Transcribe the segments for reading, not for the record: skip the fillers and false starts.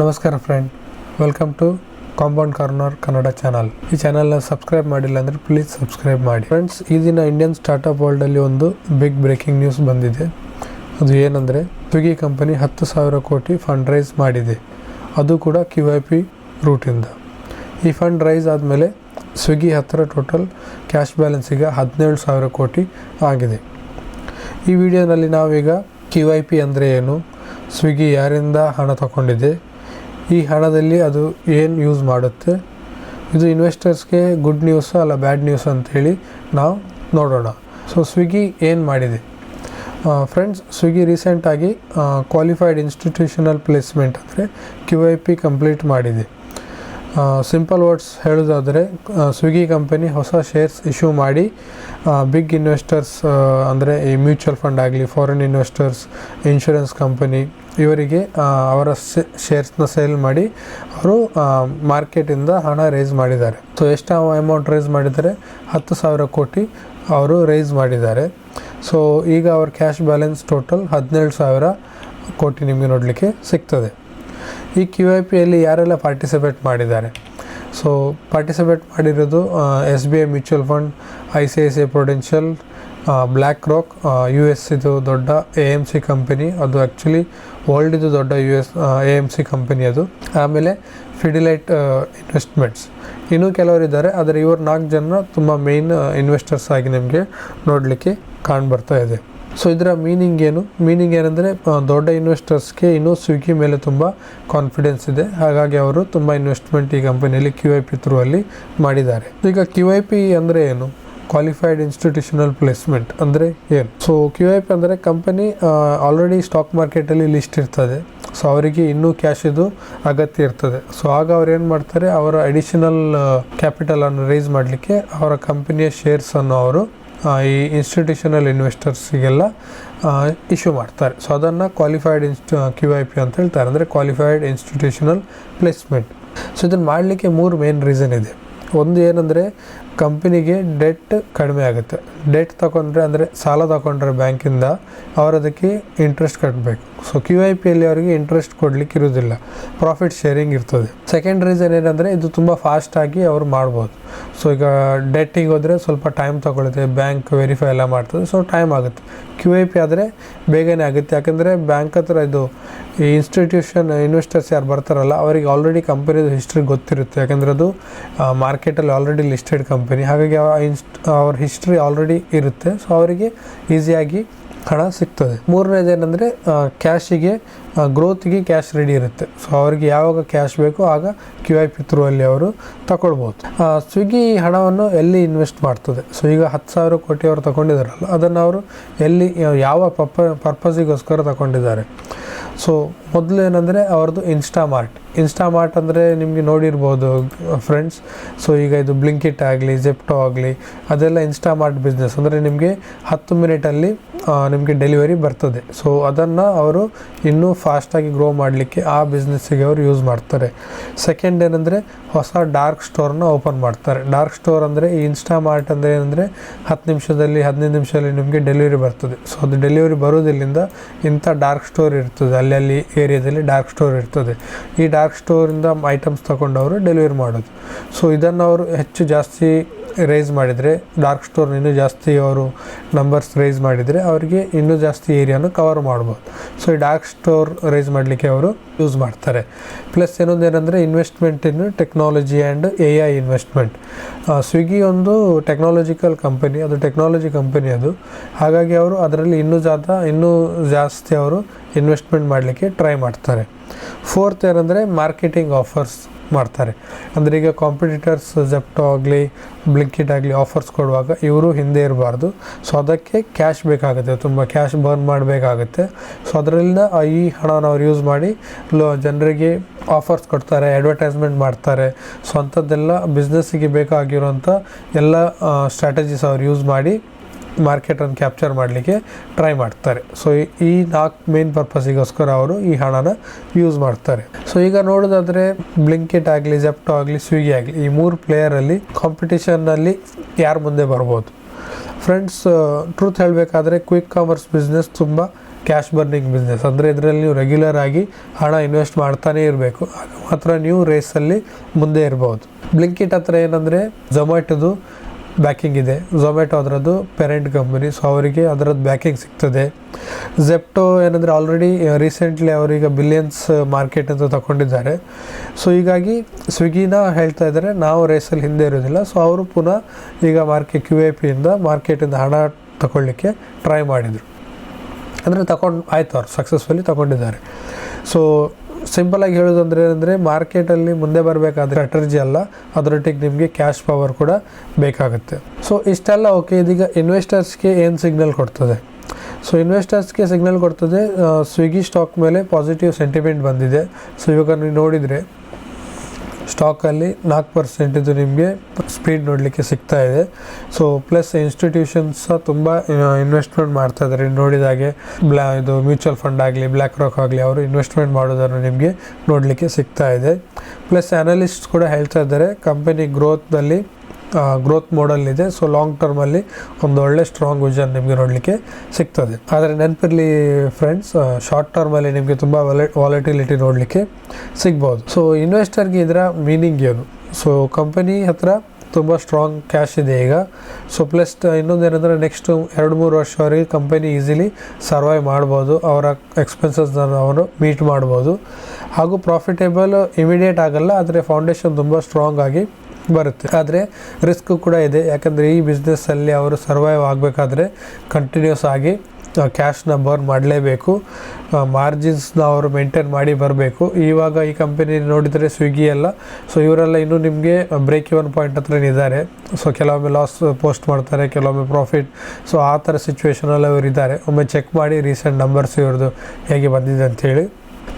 ನಮಸ್ಕಾರ friend, welcome to compound corner Kannada channel. ಈ ಚಾನಲ್ನ ಸಬ್ಸ್ಕ್ರೈಬ್ ಮಾಡಿಲ್ಲ ಅಂದರೆ ಪ್ಲೀಸ್ ಸಬ್ಸ್ಕ್ರೈಬ್ ಮಾಡಿ. ಫ್ರೆಂಡ್ಸ್, ಈ ದಿನ ಇಂಡಿಯನ್ ಸ್ಟಾರ್ಟಪ್ ವರ್ಲ್ಡಲ್ಲಿ ಒಂದು ಬಿಗ್ ಬ್ರೇಕಿಂಗ್ ನ್ಯೂಸ್ ಬಂದಿದೆ. ಅದು ಏನಂದರೆ, ಸ್ವಿಗ್ಗಿ ಕಂಪನಿ 10,000 ಕೋಟಿ ಫಂಡ್ ರೈಸ್ ಮಾಡಿದೆ, ಅದು ಕೂಡ QIP ರೂಟಿಂದ. ಈ ಫಂಡ್ ರೈಸ್ ಆದಮೇಲೆ ಸ್ವಿಗ್ಗಿ ಹತ್ತಿರ ಟೋಟಲ್ ಕ್ಯಾಶ್ ಬ್ಯಾಲೆನ್ಸ್ ಈಗ 17,000 ಕೋಟಿ ಆಗಿದೆ. ಈ ವಿಡಿಯೋನಲ್ಲಿ ನಾವೀಗ QIP ಅಂದರೆ ಏನು, ಸ್ವಿಗ್ಗಿ ಯಾರಿಂದ ಹಣ ತಗೊಂಡಿದೆ, ಈ ಹಣದಲ್ಲಿ ಅದು ಏನು ಯೂಸ್ ಮಾಡುತ್ತೆ, ಇದು ಇನ್ವೆಸ್ಟರ್ಸ್ಗೆ ಗುಡ್ ನ್ಯೂಸ್ ಅಲ್ಲ ಬ್ಯಾಡ್ ನ್ಯೂಸ್ ಅಂಥೇಳಿ ನಾವು ನೋಡೋಣ. ಸೊ ಸ್ವಿಗ್ಗಿ ಏನು ಮಾಡಿದೆ ಫ್ರೆಂಡ್ಸ್, ಸ್ವಿಗ್ಗಿ ರೀಸೆಂಟಾಗಿ ಕ್ವಾಲಿಫೈಡ್ ಇನ್ಸ್ಟಿಟ್ಯೂಷನಲ್ ಪ್ಲೇಸ್ಮೆಂಟ್ ಅಂದರೆ QIP ಕಂಪ್ಲೀಟ್ ಮಾಡಿದೆ. ಸಿಂಪಲ್ ವರ್ಡ್ಸ್ ಹೇಳೋದಾದರೆ, ಸ್ವಿಗ್ಗಿ ಕಂಪನಿ ಹೊಸ ಶೇರ್ಸ್ ಇಶ್ಯೂ ಮಾಡಿ ಬಿಗ್ ಇನ್ವೆಸ್ಟರ್ಸ್ ಅಂದರೆ ಈ ಮ್ಯೂಚುವಲ್ ಫಂಡ್ ಆಗಲಿ, ಫಾರಿನ್ ಇನ್ವೆಸ್ಟರ್ಸ್, ಇನ್ಶೂರೆನ್ಸ್ ಕಂಪನಿ ಇವರಿಗೆ ಅವರ ಶೇರ್ಸ್ನ ಸೇಲ್ ಮಾಡಿ ಅವರು ಮಾರ್ಕೆಟಿಂದ ಹಣ ರೈಸ್ ಮಾಡಿದ್ದಾರೆ. ಸೊ ಎಷ್ಟು ಅಮೌಂಟ್ ರೈಸ್ ಮಾಡಿದ್ದಾರೆ? 10,000 ಕೋಟಿ ಅವರು ರೈಸ್ ಮಾಡಿದ್ದಾರೆ. ಸೊ ಈಗ ಅವ್ರ ಕ್ಯಾಶ್ ಬ್ಯಾಲೆನ್ಸ್ ಟೋಟಲ್ 17,000 ಕೋಟಿ ನಿಮಗೆ ನೋಡಲಿಕ್ಕೆ ಸಿಗ್ತದೆ. ಈ QIPಯಲ್ಲಿ ಯಾರೆಲ್ಲ ಪಾರ್ಟಿಸಿಪೇಟ್ ಮಾಡಿದ್ದಾರೆ? ಸೊ ಪಾರ್ಟಿಸಿಪೇಟ್ ಮಾಡಿರೋದು SBI mutual fund, ICICI Prudential, black rock, US ಇದು ದೊಡ್ಡ AMC ಕಂಪನಿ, ಅದು ಆ್ಯಕ್ಚುಲಿ ವರ್ಲ್ಡಿದು ದೊಡ್ಡ AMC ಕಂಪನಿ ಅದು. ಆಮೇಲೆ ಫಿಡಿಲೈಟ್ ಇನ್ವೆಸ್ಟ್ಮೆಂಟ್ಸ್, ಇನ್ನೂ ಕೆಲವರಿದ್ದಾರೆ. ಆದರೆ ಇವರು 4 ಜನ ತುಂಬ ಮೇಯ್ನ್ ಇನ್ವೆಸ್ಟರ್ಸ್ ಆಗಿ ನಿಮಗೆ ನೋಡಲಿಕ್ಕೆ ಕಾಣ್ಬರ್ತಾ ಇದೆ. ಸೊ ಇದರ ಮೀನಿಂಗ್ ಏನಂದರೆ, ದೊಡ್ಡ ಇನ್ವೆಸ್ಟರ್ಸ್ಗೆ ಇನ್ನೂ ಸ್ವಿಗ್ಗಿ ಮೇಲೆ ತುಂಬ ಕಾನ್ಫಿಡೆನ್ಸ್ ಇದೆ, ಹಾಗಾಗಿ ಅವರು ತುಂಬ ಇನ್ವೆಸ್ಟ್ಮೆಂಟ್ ಈ ಕಂಪನಿಯಲ್ಲಿ QIP ಥ್ರೂ ಅಲ್ಲಿ ಮಾಡಿದ್ದಾರೆ. ಈಗ QIP ಅಂದರೆ ಏನು? ಕ್ವಾಲಿಫೈಡ್ ಇನ್ಸ್ಟಿಟ್ಯೂಷನಲ್ ಪ್ಲೇಸ್ಮೆಂಟ್ ಅಂದರೆ ಏನು? ಸೊ QIP ಅಂದರೆ ಕಂಪನಿ ಆಲ್ರೆಡಿ ಸ್ಟಾಕ್ ಮಾರ್ಕೆಟಲ್ಲಿ ಲಿಸ್ಟ್ ಇರ್ತದೆ. ಸೊ ಅವರಿಗೆ ಇನ್ನೂ ಕ್ಯಾಶ್ ಇದು ಅಗತ್ಯ ಇರ್ತದೆ. ಸೊ ಆಗ ಅವ್ರು ಏನು ಮಾಡ್ತಾರೆ, ಅವರ ಅಡಿಷನಲ್ ಕ್ಯಾಪಿಟಲನ್ನು ರೈಸ್ ಮಾಡಲಿಕ್ಕೆ ಅವರ ಕಂಪನಿಯ ಶೇರ್ಸನ್ನು ಅವರು ಈ ಇನ್ಸ್ಟಿಟ್ಯೂಷನಲ್ ಇನ್ವೆಸ್ಟರ್ಸಿಗೆಲ್ಲ ಇಶ್ಯೂ ಮಾಡ್ತಾರೆ. ಸೊ ಅದನ್ನು ಕ್ವಾಲಿಫೈಡ್ QIP ಅಂತ ಹೇಳ್ತಾರೆ, ಅಂದರೆ ಕ್ವಾಲಿಫೈಡ್ ಇನ್ಸ್ಟಿಟ್ಯೂಷನಲ್ ಪ್ಲೇಸ್ಮೆಂಟ್. ಸೊ ಇದನ್ನು ಮಾಡಲಿಕ್ಕೆ 3 ಮೇನ್ ರೀಸನ್ ಇದೆ. ಒಂದು ಏನಂದರೆ, ಕಂಪನಿಗೆ ಡೆಟ್ ಕಡಿಮೆ ಆಗುತ್ತೆ. ಡೆಟ್ ತಗೊಂಡ್ರೆ ಅಂದರೆ ಸಾಲ ತಗೊಂಡ್ರೆ ಬ್ಯಾಂಕಿಂದ ಅವರು ಅದಕ್ಕೆ ಇಂಟ್ರೆಸ್ಟ್ ಕಟ್ಟಬೇಕು. ಸೊ QIPಯಲ್ಲಿ ಅವರಿಗೆ ಇಂಟ್ರೆಸ್ಟ್ ಕೊಡಲಿಕ್ಕೆ ಇರೋದಿಲ್ಲ, ಪ್ರಾಫಿಟ್ ಶೇರಿಂಗ್ ಇರ್ತದೆ. ಸೆಕೆಂಡ್ ರೀಸನ್ ಏನಂದರೆ, ಇದು ತುಂಬ ಫಾಸ್ಟಾಗಿ ಅವರು ಮಾಡ್ಬೋದು. ಸೊ ಈಗ ಡೆಟ್ಟಿಗೆ ಹೋದರೆ ಸ್ವಲ್ಪ ಟೈಮ್ ತಗೊಳುತ್ತೆ, ಬ್ಯಾಂಕ್ ವೆರಿಫೈ ಎಲ್ಲ ಮಾಡ್ತದೆ, ಸೊ ಟೈಮ್ ಆಗುತ್ತೆ. QIP ಆದರೆ ಬೇಗನೆ ಆಗುತ್ತೆ, ಯಾಕಂದರೆ ಬ್ಯಾಂಕ್ ಹತ್ರ ಇದು ಈ ಇನ್ವೆಸ್ಟರ್ಸ್ ಯಾರು ಬರ್ತಾರಲ್ಲ ಅವರಿಗೆ ಆಲ್ರೆಡಿ ಕಂಪನಿದು ಹಿಸ್ಟ್ರಿ ಗೊತ್ತಿರುತ್ತೆ, ಯಾಕಂದರೆ ಅದು ಮಾರ್ಕೆಟಲ್ಲಿ ಆಲ್ರೆಡಿ ಲಿಸ್ಟೆಡ್ ಕಂಪನಿ, ಹಾಗಾಗಿ ಅವ್ರ ಹಿಸ್ಟ್ರಿ ಆಲ್ರೆಡಿ ಇರುತ್ತೆ. ಸೊ ಅವರಿಗೆ ಈಸಿಯಾಗಿ ಹಣ ಸಿಗ್ತದೆ. ಮೂರನೇದೇನೆಂದರೆ, ಕ್ಯಾಶಿಗೆ ಗ್ರೋತ್ಗೆ ಕ್ಯಾಶ್ ರೆಡಿ ಇರುತ್ತೆ. ಸೊ ಅವ್ರಿಗೆ ಯಾವಾಗ ಕ್ಯಾಶ್ ಬೇಕೋ ಆಗ QIP ಥ್ರೂ ಅಲ್ಲಿ ಅವರು ತಗೊಳ್ಬೋದು. ಸ್ವಿಗ್ಗಿ ಹಣವನ್ನು ಎಲ್ಲಿ ಇನ್ವೆಸ್ಟ್ ಮಾಡ್ತದೆ? ಸೊ ಈಗ 10,000 ಕೋಟಿ ಅವರು ತಗೊಂಡಿದ್ದಾರಲ್ಲ, ಅದನ್ನು ಅವರು ಎಲ್ಲಿ ಯಾವ ಪರ್ಪಸಿಗೋಸ್ಕರ ತಗೊಂಡಿದ್ದಾರೆ? ಸೊ ಮೊದಲು ಏನಂದರೆ ಅವ್ರದ್ದು ಇನ್ಸ್ಟಾಮಾರ್ಟ್ ಅಂದರೆ ನಿಮಗೆ ನೋಡಿರ್ಬೋದು ಫ್ರೆಂಡ್ಸ್. ಸೊ ಈಗ ಇದು ಬ್ಲಿಂಕಿಟ್ ಆಗಲಿ, ಜೆಪ್ಟೋ ಆಗಲಿ, ಅದೆಲ್ಲ ಇನ್ಸ್ಟಾಮಾರ್ಟ್ ಬಿಸ್ನೆಸ್. ಅಂದರೆ ನಿಮಗೆ 10 ಮಿನಿಟಲ್ಲಿ ನಿಮಗೆ ಡೆಲಿವರಿ ಬರ್ತದೆ. ಸೊ ಅದನ್ನು ಅವರು ಇನ್ನೂ ಫಾಸ್ಟಾಗಿ ಗ್ರೋ ಮಾಡಲಿಕ್ಕೆ ಆ ಬಿಸ್ನೆಸ್ಸಿಗೆ ಅವರು ಯೂಸ್ ಮಾಡ್ತಾರೆ. ಸೆಕೆಂಡ್ ಏನಂದರೆ, ಹೊಸ ಡಾರ್ಕ್ ಸ್ಟೋರ್ನ ಓಪನ್ ಮಾಡ್ತಾರೆ. ಡಾರ್ಕ್ ಸ್ಟೋರ್ ಅಂದರೆ ಈ ಇನ್ಸ್ಟಾಮಾರ್ಟ್ ಅಂದರೆ ಏನಂದರೆ 10 ನಿಮಿಷದಲ್ಲಿ 15 ನಿಮಿಷದಲ್ಲಿ ನಿಮಗೆ ಡೆಲಿವರಿ ಬರ್ತದೆ. ಸೊ ಅದು ಡೆಲಿವರಿ ಬರೋದಿಲ್ಲಿಂದ ಇಂಥ ಡಾರ್ಕ್ ಸ್ಟೋರ್ ಇರ್ತದೆ, ಅಲ್ಲಿ ಏರಿಯಾದಲ್ಲಿ ಡಾರ್ಕ್ ಸ್ಟೋರ್ ಇರ್ತದೆ. ಈ ಡಾರ್ಕ್ ಸ್ಟೋರಿಂದ ಐಟಮ್ಸ್ ತಗೊಂಡವರು ಡೆಲಿವರಿ ಮಾಡೋದು. ಸೊ ಇದನ್ನು ಅವರು ಜಾಸ್ತಿ ರೈಸ್ ಮಾಡಿದರೆ, ಡಾರ್ಕ್ ಸ್ಟೋರ್ ಇನ್ನೂ ಜಾಸ್ತಿ ಅವರು ನಂಬರ್ಸ್ ರೈಸ್ ಮಾಡಿದರೆ ಅವರಿಗೆ ಇನ್ನೂ ಜಾಸ್ತಿ ಏರಿಯಾನು ಕವರ್ ಮಾಡ್ಬೋದು. ಸೊ ಈ ಡಾರ್ಕ್ ಸ್ಟೋರ್ ರೈಸ್ ಮಾಡಲಿಕ್ಕೆ ಅವರು ಯೂಸ್ ಮಾಡ್ತಾರೆ. ಪ್ಲಸ್ ಏನೊಂದೇನೆಂದರೆ, investment in technology and AI investment. Swiggy ಒಂದು ಟೆಕ್ನಾಲಜಿಕಲ್ ಕಂಪನಿ, ಅದು ಟೆಕ್ನಾಲಜಿ ಕಂಪನಿ ಅದು, ಹಾಗಾಗಿ ಅವರು ಅದರಲ್ಲಿ ಇನ್ನೂ ಜಾಸ್ತಿ ಅವರು ಇನ್ವೆಸ್ಟ್ಮೆಂಟ್ ಮಾಡಲಿಕ್ಕೆ ಟ್ರೈ ಮಾಡ್ತಾರೆ. ಫೋರ್ತ್ ಏನಂದರೆ, ಮಾರ್ಕೆಟಿಂಗ್ ಆಫರ್ಸ್ ಮಾಡ್ತಾರೆ. ಅಂದರೆ ಈಗ ಕಾಂಪಿಟೇಟರ್ಸ್ ಜೆಪ್ಟೋ ಆಗಲಿ, ಬ್ಲಿಂಕಿಟ್ ಆಗಲಿ ಆಫರ್ಸ್ ಕೊಡುವಾಗ ಇವರು ಹಿಂದೆ ಇರಬಾರ್ದು. ಸೊ ಅದಕ್ಕೆ ಕ್ಯಾಶ್ ಬೇಕಾಗುತ್ತೆ, ತುಂಬ ಕ್ಯಾಶ್ ಬರ್ನ್ ಮಾಡಬೇಕಾಗುತ್ತೆ. ಸೊ ಅದರಿಂದ ಈ ಹಣನ ಅವ್ರು ಯೂಸ್ ಮಾಡಿ ಜನರಿಗೆ ಆಫರ್ಸ್ ಕೊಡ್ತಾರೆ, ಅಡ್ವರ್ಟೈಸ್ಮೆಂಟ್ ಮಾಡ್ತಾರೆ. ಸೊ ಅಂಥದ್ದೆಲ್ಲ ಬಿಸ್ನೆಸ್ಸಿಗೆ ಬೇಕಾಗಿರುವಂಥ ಎಲ್ಲ ಸ್ಟ್ರಾಟಜೀಸ್ ಅವ್ರು ಯೂಸ್ ಮಾಡಿ ಮಾರ್ಕೆಟನ್ನು ಕ್ಯಾಪ್ಚರ್ ಮಾಡಲಿಕ್ಕೆ ಟ್ರೈ ಮಾಡ್ತಾರೆ. ಸೊ ಈ 4 ಮೇನ್ ಪರ್ಪಸಿಗೋಸ್ಕರ ಅವರು ಈ ಹಣನ ಯೂಸ್ ಮಾಡ್ತಾರೆ. ಸೊ ಈಗ ನೋಡೋದಾದರೆ, ಬ್ಲಿಂಕಿಟ್ ಆಗಲಿ, ಜೆಪ್ಟೋ ಆಗಲಿ, ಸ್ವಿಗ್ಗಿ ಆಗಲಿ, ಈ 3 ಪ್ಲೇಯರಲ್ಲಿ ಕಾಂಪಿಟೇಷನ್ನಲ್ಲಿ ಯಾರು ಮುಂದೆ ಬರ್ಬೋದು? ಫ್ರೆಂಡ್ಸ್, ಟ್ರೂತ್ ಹೇಳಬೇಕಾದ್ರೆ ಕ್ವಿಕ್ ಕಾಮರ್ಸ್ ಬಿಸ್ನೆಸ್ ತುಂಬ ಕ್ಯಾಶ್ ಬರ್ನಿಂಗ್ ಬಿಸ್ನೆಸ್. ಅಂದರೆ ಇದರಲ್ಲಿ ನೀವು ರೆಗ್ಯುಲರ್ ಆಗಿ ಹಣ ಇನ್ವೆಸ್ಟ್ ಮಾಡ್ತಾನೇ ಇರಬೇಕು, ಆಗ ಮಾತ್ರ ನೀವು ರೇಸಲ್ಲಿ ಮುಂದೆ ಇರ್ಬೋದು. ಬ್ಲಿಂಕಿಟ್ ಹತ್ರ ಏನಂದರೆ ಝೊಮ್ಯಾಟೊದು ಬ್ಯಾಕಿಂಗ್ ಇದೆ. ಝೊಮ್ಯಾಟೊ ಅದರದ್ದು ಪೇರೆಂಟ್ ಕಂಪನಿ, ಸೊ ಅವರಿಗೆ ಅದರದ್ದು ಬ್ಯಾಕಿಂಗ್ ಸಿಗ್ತದೆ. ಝೆಪ್ಟೋ ಏನಂದರೆ ಆಲ್ರೆಡಿ ರೀಸೆಂಟ್ಲಿ ಅವರೀಗ ಬಿಲಿಯನ್ಸ್ ಮಾರ್ಕೆಟ್ ಅಂತ ತಗೊಂಡಿದ್ದಾರೆ. ಸೊ ಹೀಗಾಗಿ ಸ್ವಿಗ್ಗಿನ ಹೇಳ್ತಾ ಇದ್ದಾರೆ ನಾವು ರೇಸಲ್ಲಿ ಹಿಂದೆ ಇರೋದಿಲ್ಲ. ಸೊ ಅವರು ಪುನಃ ಈಗ QAPಯಿಂದ ಮಾರ್ಕೆಟಿಂದ ಹಣ ತಗೊಳ್ಳಿಕ್ಕೆ ಟ್ರೈ ಮಾಡಿದರು. ಅಂದರೆ ಆಯಿತು, ಅವ್ರು ಸಕ್ಸಸ್ಫುಲಿ ತಗೊಂಡಿದ್ದಾರೆ. ಸೊ ಸಿಂಪಲಾಗಿ ಹೇಳೋದಂದ್ರೆ ಏನಂದರೆ ಮಾರ್ಕೆಟಲ್ಲಿ ಮುಂದೆ ಬರಬೇಕಾದ್ರೆ ಸ್ಟ್ರಾಟಜಿ ಅಲ್ಲ, ಅದರೊಟ್ಟಿಗೆ ನಿಮಗೆ ಕ್ಯಾಶ್ ಪವರ್ ಕೂಡ ಬೇಕಾಗುತ್ತೆ. ಸೊ ಇಷ್ಟೆಲ್ಲ ಓಕೆ. ಇದೀಗ ಇನ್ವೆಸ್ಟರ್ಸ್ಗೆ ಏನು ಸಿಗ್ನಲ್ ಕೊಡ್ತದೆ? ಸೊ ಇನ್ವೆಸ್ಟರ್ಸ್ಗೆ ಸಿಗ್ನಲ್ ಕೊಡ್ತದೆ, ಸ್ವಿಗ್ಗಿ ಸ್ಟಾಕ್ ಮೇಲೆ ಪಾಸಿಟಿವ್ ಸೆಂಟಿಮೆಂಟ್ ಬಂದಿದೆ. ಸೊ ಇವಾಗ ನೀವು ನೋಡಿದರೆ ಸ್ಟಾಕಲ್ಲಿ 4% ಇದು ನಿಮಗೆ ಸ್ಪೀಡ್ ನೋಡಲಿಕ್ಕೆ ಸಿಗ್ತಾ ಇದೆ. ಸೊ ಪ್ಲಸ್ ಇನ್ಸ್ಟಿಟ್ಯೂಷನ್ಸ್ ತುಂಬ ಇನ್ವೆಸ್ಟ್ಮೆಂಟ್ ಮಾಡ್ತಾ ಇದ್ದಾರೆ. ನೋಡಿದಾಗೆ ಇದು ಮ್ಯೂಚುವಲ್ ಫಂಡ್ ಆಗಲಿ, ಬ್ಲ್ಯಾಕ್ ರಾಕ್ ಆಗಲಿ, ಅವರು ಇನ್ವೆಸ್ಟ್ಮೆಂಟ್ ಮಾಡೋದನ್ನು ನಿಮಗೆ ನೋಡಲಿಕ್ಕೆ ಸಿಗ್ತಾ ಇದೆ. ಪ್ಲಸ್ ಅನಲಿಸ್ಟ್ ಕೂಡ ಹೇಳ್ತಾ ಇದ್ದಾರೆ ಕಂಪನಿ ಗ್ರೋತ್ ಮೋಡಲ್ ಇದೆ. ಸೊ ಲಾಂಗ್ ಟರ್ಮಲ್ಲಿ ಒಂದು ಒಳ್ಳೆ ಸ್ಟ್ರಾಂಗ್ ವಿಷನ್ ನಿಮಗೆ ನೋಡಲಿಕ್ಕೆ ಸಿಗ್ತದೆ. ಆದರೆ ನೆನಪಿರಲಿ ಫ್ರೆಂಡ್ಸ್, ಶಾರ್ಟ್ ಟರ್ಮಲ್ಲಿ ನಿಮಗೆ ತುಂಬ ವಾಲಟಿಲಿಟಿ ನೋಡಲಿಕ್ಕೆ ಸಿಗ್ಬೋದು. ಸೊ ಇನ್ವೆಸ್ಟರ್ಗೆ ಇದರ ಮೀನಿಂಗ್ ಏನು? ಸೊ ಕಂಪನಿ ಹತ್ರ ತುಂಬ ಸ್ಟ್ರಾಂಗ್ ಕ್ಯಾಶ್ ಇದೆ ಈಗ. ಸೊ ಪ್ಲಸ್ ಇನ್ನೊಂದೇನೆಂದರೆ ನೆಕ್ಸ್ಟ್ 2-3 ವರ್ಷವರೆಗೆ ಕಂಪನಿ ಈಸಿಲಿ ಸರ್ವೈವ್ ಮಾಡ್ಬೋದು, ಅವರ ಎಕ್ಸ್ಪೆನ್ಸಸ್ನ ಅವರು ಮೀಟ್ ಮಾಡ್ಬೋದು. ಹಾಗೂ ಪ್ರಾಫಿಟೇಬಲ್ ಇಮಿಡಿಯೇಟ್ ಆಗಲ್ಲ, ಆದರೆ ಫೌಂಡೇಶನ್ ತುಂಬ ಸ್ಟ್ರಾಂಗ್ ಆಗಿ ಬರುತ್ತೆ. ಆದರೆ ರಿಸ್ಕ್ ಕೂಡ ಇದೆ, ಯಾಕಂದರೆ ಈ ಬಿಸ್ನೆಸ್ಸಲ್ಲಿ ಅವರು ಸರ್ವೈವ್ ಆಗಬೇಕಾದ್ರೆ ಕಂಟಿನ್ಯೂಸ್ ಆಗಿ ಕ್ಯಾಶ್ನ ಬರ್ನ್ ಮಾಡಲೇಬೇಕು, ಮಾರ್ಜಿನ್ಸ್ನ ಅವರು ಮೇಂಟೈನ್ ಮಾಡಿ ಬರಬೇಕು. ಇವಾಗ ಈ ಕಂಪನಿ ನೋಡಿದರೆ ಸ್ವಿಗ್ಗಿ ಎಲ್ಲ, ಸೊ ಇವರೆಲ್ಲ ಇನ್ನೂ ನಿಮಗೆ ಬ್ರೇಕ್ ಇವನ್ ಪಾಯಿಂಟ್ ಹತ್ರ ಇದ್ದಾರೆ. ಸೊ ಕೆಲವೊಮ್ಮೆ ಲಾಸ್ ಪೋಸ್ಟ್ ಮಾಡ್ತಾರೆ, ಕೆಲವೊಮ್ಮೆ ಪ್ರಾಫಿಟ್. ಸೊ ಆ ಥರ ಸಿಚುವೇಷನಲ್ಲಿ ಅವರು ಇದ್ದಾರೆ. ಒಮ್ಮೆ ಚೆಕ್ ಮಾಡಿ ರೀಸೆಂಟ್ ನಂಬರ್ಸ್ ಇವ್ರದ್ದು ಹೇಗೆ ಬಂದಿದೆ ಅಂಥೇಳಿ.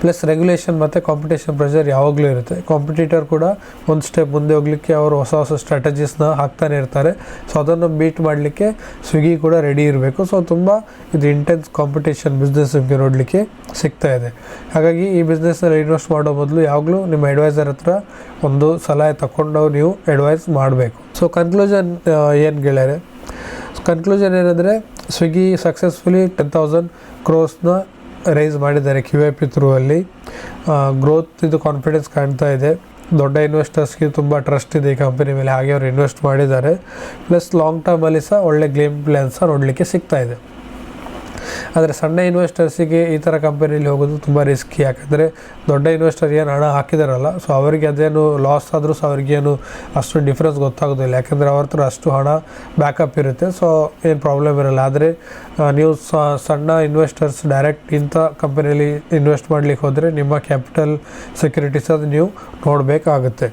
ಪ್ಲಸ್ ರೆಗ್ಯುಲೇಷನ್ ಮತ್ತು ಕಾಂಪಿಟೇಷನ್ ಪ್ರೆಷರ್ ಯಾವಾಗಲೂ ಇರುತ್ತೆ. ಕಾಂಪಿಟೇಟರ್ ಕೂಡ ಒಂದು ಸ್ಟೆಪ್ ಮುಂದೆ ಹೋಗಲಿಕ್ಕೆ ಅವರು ಹೊಸ ಸ್ಟ್ರಾಟಜೀಸ್ನ ಹಾಕ್ತಾನೆ ಇರ್ತಾರೆ. ಸೊ ಅದನ್ನು ಬೀಟ್ ಮಾಡಲಿಕ್ಕೆ ಸ್ವಿಗ್ಗಿ ಕೂಡ ರೆಡಿ ಇರಬೇಕು. ಸೊ ತುಂಬ ಇದು ಇಂಟೆನ್ಸ್ ಕಾಂಪಿಟೇಷನ್ ಬಿಸ್ನೆಸ್ ನಿಮಗೆ ನೋಡಲಿಕ್ಕೆ ಸಿಗ್ತಾ ಇದೆ. ಹಾಗಾಗಿ ಈ ಬಿಸ್ನೆಸ್ನಲ್ಲಿ ಇನ್ವೆಸ್ಟ್ ಮಾಡೋ ಬದಲು ಯಾವಾಗಲೂ ನಿಮ್ಮ ಅಡ್ವೈಸರ್ ಹತ್ರ ಒಂದು ಸಲಹೆ ತಗೊಂಡು ನೀವು ಅಡ್ವೈಸ್ ಮಾಡಬೇಕು. ಸೊ ಕನ್ಕ್ಲೂಷನ್ ಏನು ಗೆಳೆಯರೆ? ಕನ್ಕ್ಲೂಷನ್ ಏನಂದರೆ ಸ್ವಿಗ್ಗಿ ಸಕ್ಸಸ್ಫುಲಿ 10,000 crores ರೈಸ್ ಮಾಡಿದ್ದಾರೆ QAP ಥ್ರೂ ಅಲ್ಲಿ. ಗ್ರೋತ್ ಇದು ಕಾನ್ಫಿಡೆನ್ಸ್ ಕಾಣ್ತಾ ಇದೆ. ದೊಡ್ಡ ಇನ್ವೆಸ್ಟರ್ಸ್ಗೆ ತುಂಬ ಟ್ರಸ್ಟ್ ಇದೆ ಈ ಕಂಪನಿ ಮೇಲೆ, ಹಾಗೆ ಅವರು ಇನ್ವೆಸ್ಟ್ ಮಾಡಿದ್ದಾರೆ. ಪ್ಲಸ್ ಲಾಂಗ್ ಟರ್ಮಲ್ಲಿ ಸಹ ಒಳ್ಳೆ ಗೇಮ್ ಪ್ಲ್ಯಾನ್ ಸಹ ನೋಡಲಿಕ್ಕೆ ಸಿಗ್ತಾ ಇದೆ. ಆದರೆ ಸಣ್ಣ ಇನ್ವೆಸ್ಟರ್ಸಿಗೆ ಈ ಥರ ಕಂಪನಿಯಲ್ಲಿ ಹೋಗೋದು ತುಂಬ ರಿಸ್ಕಿ, ಯಾಕಂದರೆ ದೊಡ್ಡ ಇನ್ವೆಸ್ಟರ್ ಏನು ಹಣ ಹಾಕಿದಾರಲ್ಲ, ಸೊ ಅವರಿಗೆ ಅದೇನು ಲಾಸ್ ಆದರೂ ಸಹ ಅವ್ರಿಗೇನು ಅಷ್ಟು ಡಿಫ್ರೆನ್ಸ್ ಗೊತ್ತಾಗೋದಿಲ್ಲ, ಯಾಕಂದರೆ ಅವ್ರ ಹತ್ರ ಅಷ್ಟು ಹಣ ಬ್ಯಾಕಪ್ ಇರುತ್ತೆ. ಸೊ ಏನು ಪ್ರಾಬ್ಲಮ್ ಇರಲ್ಲ. ಆದರೆ ನೀವು ಸಣ್ಣ ಇನ್ವೆಸ್ಟರ್ಸ್ ಡೈರೆಕ್ಟ್ ಇಂಥ ಕಂಪನಿಯಲ್ಲಿ ಇನ್ವೆಸ್ಟ್ ಮಾಡಲಿಕ್ಕೆ ಹೋದರೆ ನಿಮ್ಮ ಕ್ಯಾಪಿಟಲ್ ಸೆಕ್ಯೂರಿಟೀಸ್ ಅದು ನೀವು ನೋಡಬೇಕಾಗುತ್ತೆ.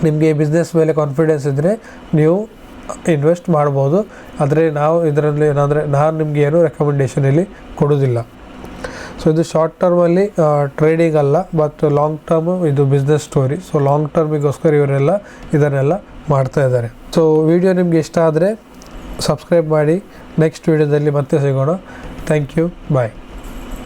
ನಿಮಗೆ ಈ ಬಿಸ್ನೆಸ್ ಮೇಲೆ ಕಾನ್ಫಿಡೆನ್ಸ್ ಇದ್ದರೆ ನೀವು ಇನ್ವೆಸ್ಟ್ ಮಾಡ್ಬೋದು. ಆದರೆ ನಾವು ಇದರಲ್ಲಿ ಏನಂದರೆ ನಾನು ನಿಮಗೆ ಏನೂ ರೆಕಮೆಂಡೇಷನ್ ಇಲ್ಲಿ ಕೊಡೋದಿಲ್ಲ. ಸೊ ಇದು ಶಾರ್ಟ್ ಟರ್ಮಲ್ಲಿ ಟ್ರೇಡಿಂಗ್ ಅಲ್ಲ, ಬಟ್ ಲಾಂಗ್ ಟರ್ಮು ಇದು ಬಿಸ್ನೆಸ್ ಸ್ಟೋರಿ. ಸೊ ಲಾಂಗ್ ಟರ್ಮಿಗೋಸ್ಕರ ಇವರೆಲ್ಲ ಇದನ್ನೆಲ್ಲ ಮಾಡ್ತಾ ಇದ್ದಾರೆ. ಸೊ ವಿಡಿಯೋ ನಿಮಗೆ ಇಷ್ಟ ಆದರೆ ಸಬ್ಸ್ಕ್ರೈಬ್ ಮಾಡಿ. ನೆಕ್ಸ್ಟ್ ವಿಡಿಯೋದಲ್ಲಿ ಮತ್ತೆ ಸಿಗೋಣ. Thank you, bye.